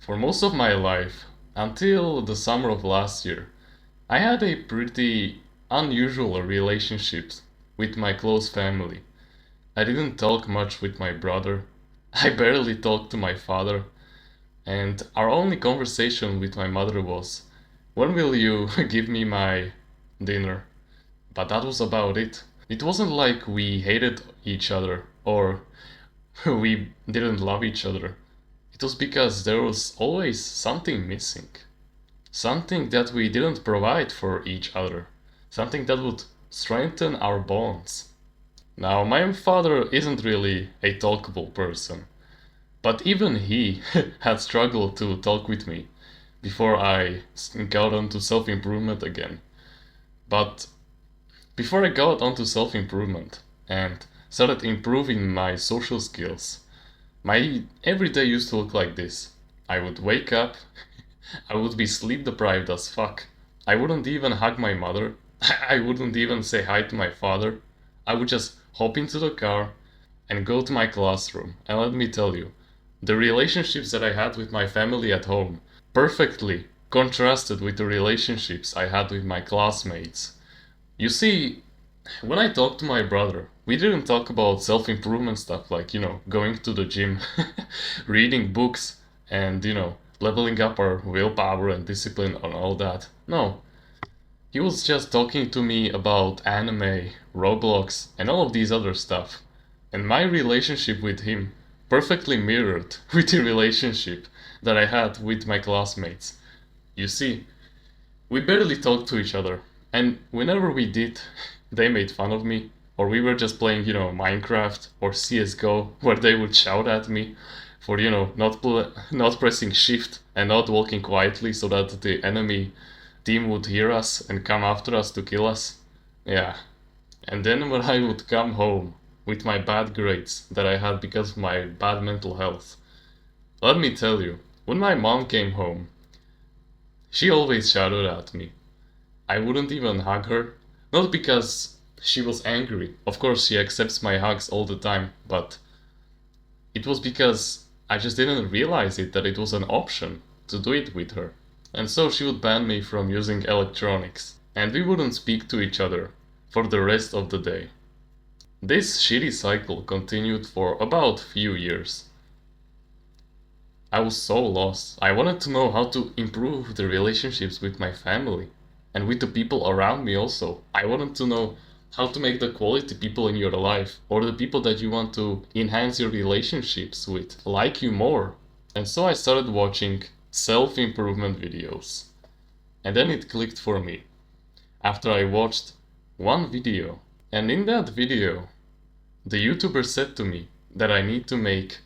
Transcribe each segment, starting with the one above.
For most of my life, until the summer of last year, I had a pretty unusual relationship with my close family. I didn't talk much with my brother. I barely talked to my father. And our only conversation with my mother was, "When will you give me my dinner?" But that was about it. It wasn't like we hated each other or we didn't love each other. It was because there was always something missing. Something that we didn't provide for each other. Something that would strengthen our bonds. Now, my father isn't really a talkable person, but even he had struggled to talk with me before I got onto self improvement again. But before I got onto self improvement and started improving my social skills, my everyday used to look like this. I would wake up, I would be sleep deprived as fuck. I wouldn't even hug my mother. I wouldn't even say hi to my father. I would just hop into the car and go to my classroom. And let me tell you, the relationships that I had with my family at home perfectly contrasted with the relationships I had with my classmates. You see, when I talked to my brother, we didn't talk about self improvement stuff like, going to the gym, reading books, and, leveling up our willpower and discipline and all that. No, he was just talking to me about anime, Roblox, and all of these other stuff. And my relationship with him perfectly mirrored with the relationship that I had with my classmates. You see, we barely talked to each other, and whenever we did, they made fun of me, or we were just playing, Minecraft or CSGO, where they would shout at me for, not pressing shift and not walking quietly so that the enemy team would hear us and come after us to kill us. Yeah. And then when I would come home with my bad grades that I had because of my bad mental health, let me tell you, when my mom came home, she always shouted at me. I wouldn't even hug her. Not because she was angry. Of course, she accepts my hugs all the time, but it was because I just didn't realize it that it was an option to do it with her. And so she would ban me from using electronics, and we wouldn't speak to each other for the rest of the day. This shitty cycle continued for about few years. I was so lost. I wanted to know how to improve the relationships with my family and with the people around me also. I wanted to know how to make the quality people in your life or the people that you want to enhance your relationships with like you more. And so I started watching self-improvement videos. And then it clicked for me. After I watched one video, and in that video, the YouTuber said to me that I need to make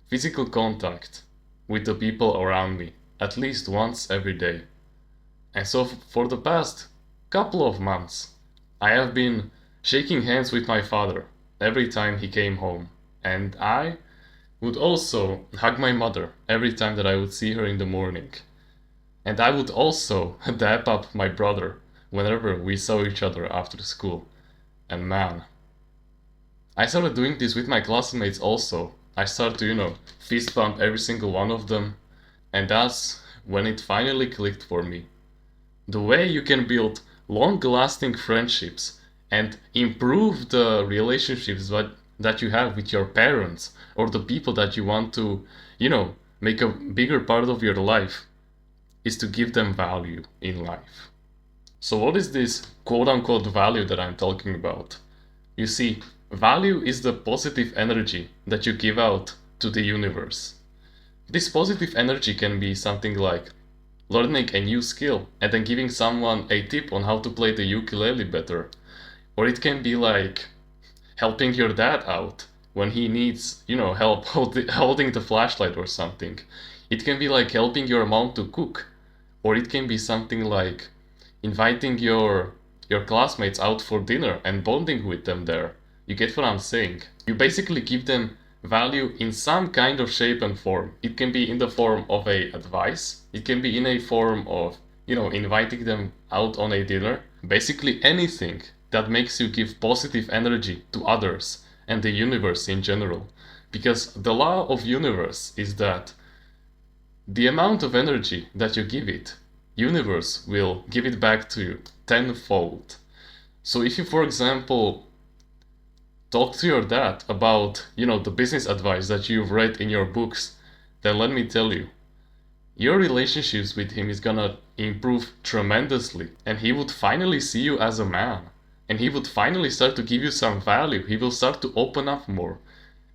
physical contact with the people around me at least once every day. And so for the past couple of months, I have been shaking hands with my father every time he came home. And I would also hug my mother every time that I would see her in the morning. And I would also dap up my brother whenever we saw each other after school. And man, I started doing this with my classmates also. I started to, fist bump every single one of them. And that's when it finally clicked for me. The way you can build long-lasting friendships and improve the relationships that you have with your parents or the people that you want to, make a bigger part of your life is to give them value in life. So what is this quote-unquote value that I'm talking about? You see, value is the positive energy that you give out to the universe. This positive energy can be something like learning a new skill and then giving someone a tip on how to play the ukulele better. Or it can be like helping your dad out when he needs, help holding the flashlight or something. It can be like helping your mom to cook. Or it can be something like inviting your classmates out for dinner and bonding with them there. You get what I'm saying? You basically give them value in some kind of shape and form. It can be in the form of a advice. It can be in a form of, inviting them out on a dinner. Basically anything that makes you give positive energy to others and the universe in general. Because the law of universe is that the amount of energy that you give it, universe will give it back to you tenfold. So if you, for example, talk to your dad about, the business advice that you've read in your books, then let me tell you, your relationships with him is gonna improve tremendously, and he would finally see you as a man, and he would finally start to give you some value. He will start to open up more,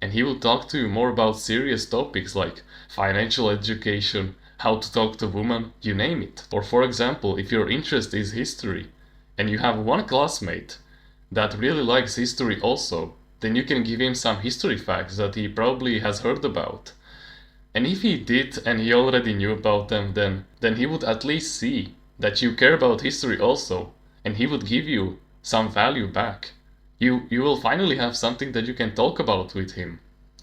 and he will talk to you more about serious topics like financial education, how to talk to women, you name it. Or for example, if your interest is history, and you have one classmate that really likes history also, then you can give him some history facts that he probably has heard about. And if he did and he already knew about them, then he would at least see that you care about history also, and he would give you some value back. You will finally have something that you can talk about with him.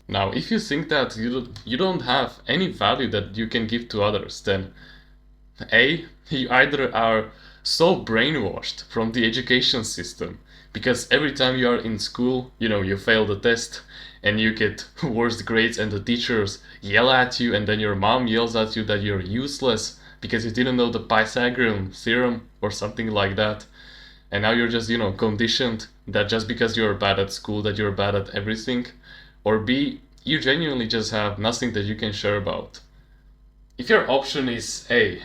Now, if you think that you don't have any value that you can give to others, then you either are so brainwashed from the education system, because every time you are in school, you fail the test and you get worst grades and the teachers yell at you, and then your mom yells at you that you're useless because you didn't know the Pythagorean theorem or something like that. And now you're just, conditioned that just because you're bad at school, that you're bad at everything. Or B, you genuinely just have nothing that you can share about. If your option is A,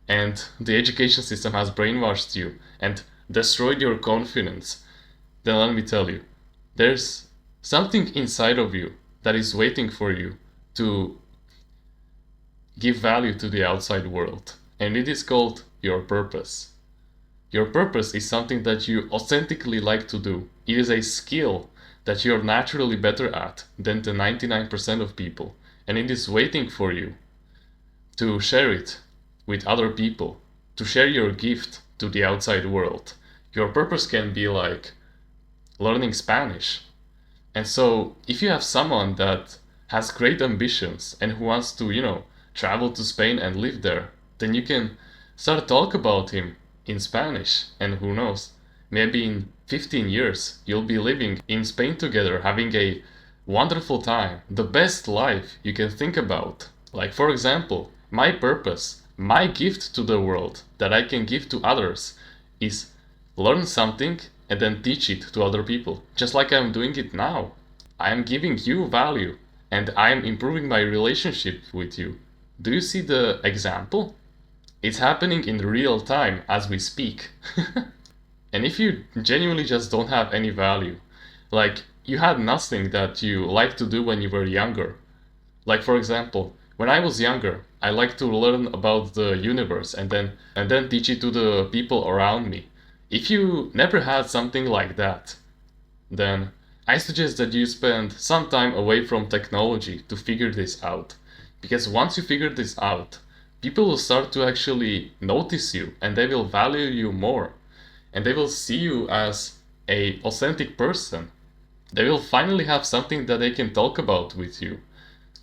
and the education system has brainwashed you and destroyed your confidence, then let me tell you, there's something inside of you that is waiting for you to give value to the outside world. And it is called your purpose. Your purpose is something that you authentically like to do. It is a skill that you're naturally better at than the 99% of people. And it is waiting for you to share it with other people, to share your gift to the outside world. Your purpose can be like learning Spanish. And so if you have someone that has great ambitions and who wants to, travel to Spain and live there, then you can start talk about him in Spanish, and who knows, maybe in 15 years you'll be living in Spain together, having a wonderful time, the best life you can think about. Like for example, my purpose, my gift to the world that I can give to others is learn something and then teach it to other people, just like I'm doing it now. I am giving you value and I am improving my relationship with you. Do you see the example? It's happening in real time as we speak. And if you genuinely just don't have any value, like you had nothing that you liked to do when you were younger. Like for example, when I was younger, I liked to learn about the universe and then teach it to the people around me. If you never had something like that, then I suggest that you spend some time away from technology to figure this out. Because once you figure this out, people will start to actually notice you and they will value you more. And they will see you as a authentic person. They will finally have something that they can talk about with you.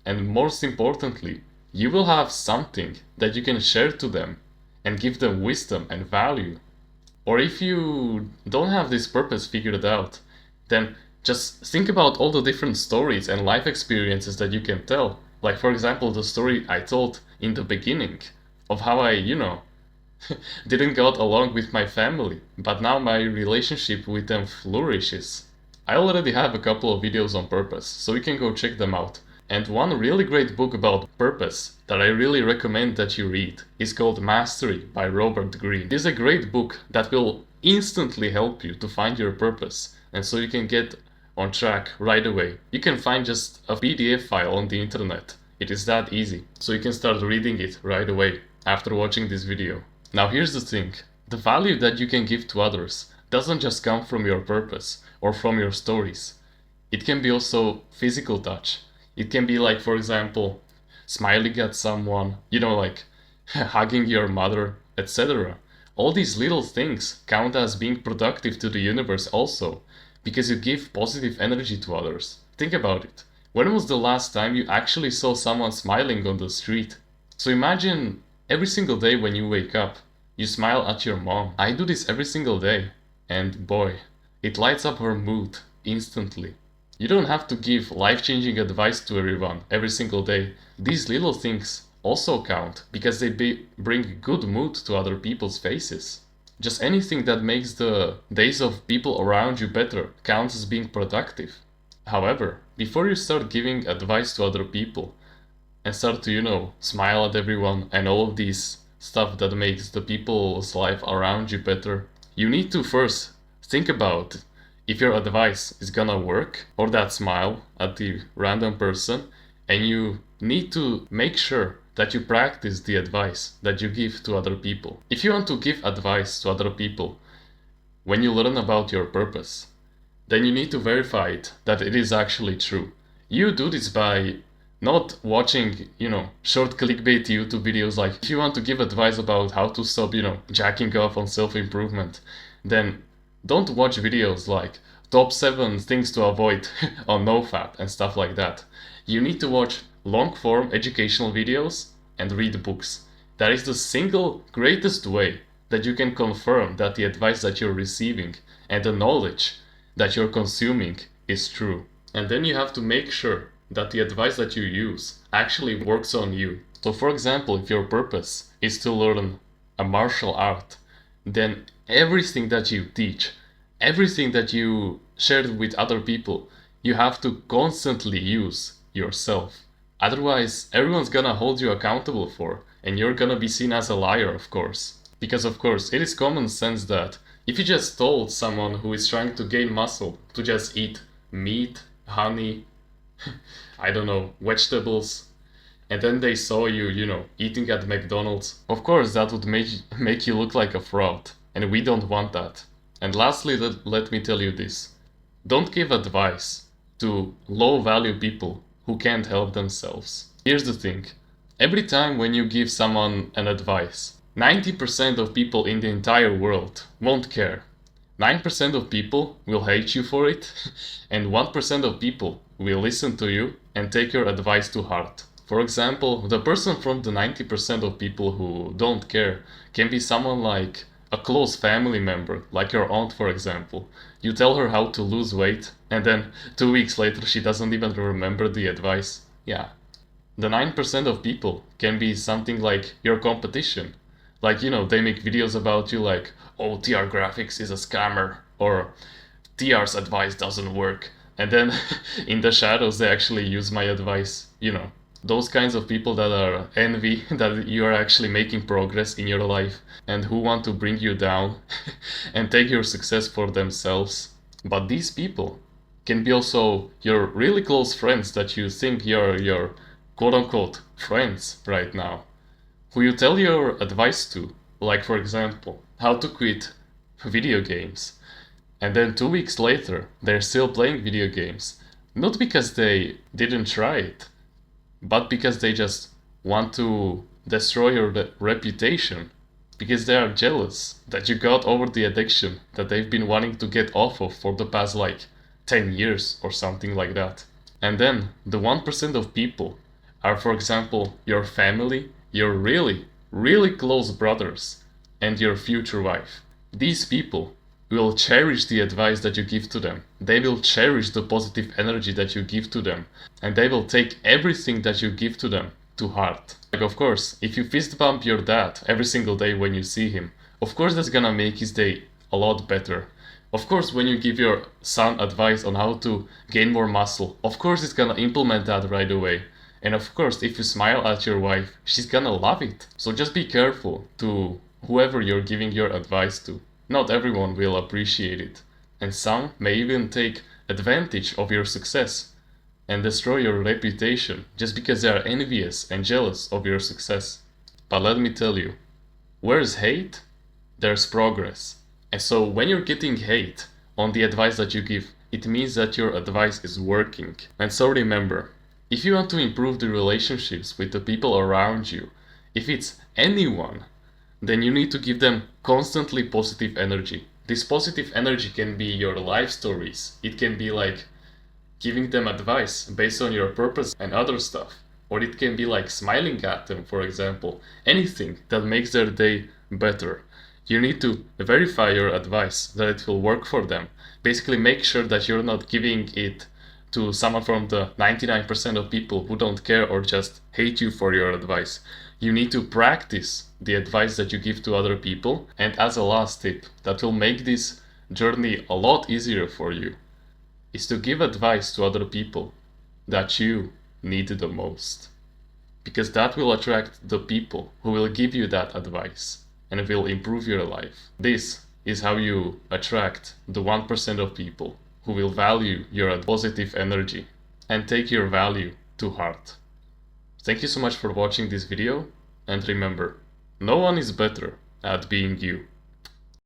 And most importantly, you will have something that you can share to them and give them wisdom and value. Or if you don't have this purpose figured out, then just think about all the different stories and life experiences that you can tell. Like for example, the story I told in the beginning of how I, didn't get along with my family, but now my relationship with them flourishes. I already have a couple of videos on purpose, so you can go check them out. And one really great book about purpose that I really recommend that you read is called Mastery by Robert Greene. It is a great book that will instantly help you to find your purpose, and so you can get on track right away. You can find just a PDF file on the internet. It is that easy, so you can start reading it right away after watching this video. Now here's the thing, the value that you can give to others doesn't just come from your purpose or from your stories. It can be also physical touch. It can be like, for example, smiling at someone, like hugging your mother, etc. All these little things count as being productive to the universe also, because you give positive energy to others. Think about it. When was the last time you actually saw someone smiling on the street? So imagine every single day when you wake up, you smile at your mom. I do this every single day, and boy, it lights up her mood instantly. You don't have to give life-changing advice to everyone every single day. These little things also count because they bring good mood to other people's faces. Just anything that makes the days of people around you better counts as being productive. However, before you start giving advice to other people and start to, smile at everyone and all of these stuff that makes the people's life around you better, you need to first think about if your advice is gonna work, or that smile at the random person, and you need to make sure that you practice the advice that you give to other people. If you want to give advice to other people, when you learn about your purpose, then you need to verify it, that it is actually true. You do this by not watching, short clickbait YouTube videos. Like, if you want to give advice about how to stop, jacking off on self-improvement, then don't watch videos like top 7 things to avoid on NoFap and stuff like that. You need to watch long-form educational videos and read books. That is the single greatest way that you can confirm that the advice that you're receiving and the knowledge that you're consuming is true. And then you have to make sure that the advice that you use actually works on you. So for example, if your purpose is to learn a martial art, then everything that you teach, everything that you share with other people, you have to constantly use yourself. Otherwise, everyone's gonna hold you accountable for, and you're gonna be seen as a liar, of course. Because of course, it is common sense that if you just told someone who is trying to gain muscle to just eat meat, honey, I don't know, vegetables, and then they saw you, eating at McDonald's, of course that would make you look like a fraud, and we don't want that. And lastly, let me tell you this. Don't give advice to low-value people who can't help themselves. Here's the thing. Every time when you give someone an advice, 90% of people in the entire world won't care. 9% of people will hate you for it, and 1% of people will listen to you and take your advice to heart. For example, the person from the 90% of people who don't care can be someone like a close family member, like your aunt, for example. You tell her how to lose weight, and then 2 weeks later she doesn't even remember the advice. Yeah. The 9% of people can be something like your competition. Like, they make videos about you like, oh, TR Graphics is a scammer, or TR's advice doesn't work. And then in the shadows they actually use my advice, Those kinds of people that are envy that you are actually making progress in your life and who want to bring you down and take your success for themselves. But these people can be also your really close friends that you think you're your quote-unquote friends right now, who you tell your advice to, like for example, how to quit video games. And then 2 weeks later, they're still playing video games. Not because they didn't try it, but because they just want to destroy your reputation. Because they are jealous that you got over the addiction that they've been wanting to get off of for the past 10 years or something like that. And then the 1% of people are, for example, your family, your really, really close brothers, and your future wife. These people will cherish the advice that you give to them. They will cherish the positive energy that you give to them. And they will take everything that you give to them to heart. Of course, if you fist bump your dad every single day when you see him, of course that's gonna make his day a lot better. Of course, when you give your son advice on how to gain more muscle, of course he's gonna implement that right away. And of course, if you smile at your wife, she's gonna love it. So just be careful to whoever you're giving your advice to. Not everyone will appreciate it, and some may even take advantage of your success and destroy your reputation just because they are envious and jealous of your success. But let me tell you, where's hate, there's progress. And so when you're getting hate on the advice that you give, it means that your advice is working. And so remember, if you want to improve the relationships with the people around you, if it's anyone, then you need to give them constantly positive energy. This positive energy can be your life stories. It can be like giving them advice based on your purpose and other stuff. Or it can be like smiling at them, for example. Anything that makes their day better. You need to verify your advice, that it will work for them. Basically make sure that you're not giving it to someone from the 99% of people who don't care or just hate you for your advice. You need to practice the advice that you give to other people. And as a last tip that will make this journey a lot easier for you is to give advice to other people that you need the most. Because that will attract the people who will give you that advice and will improve your life. This is how you attract the 1% of people who will value your positive energy and take your value to heart. Thank you so much for watching this video, and remember, no one is better at being you.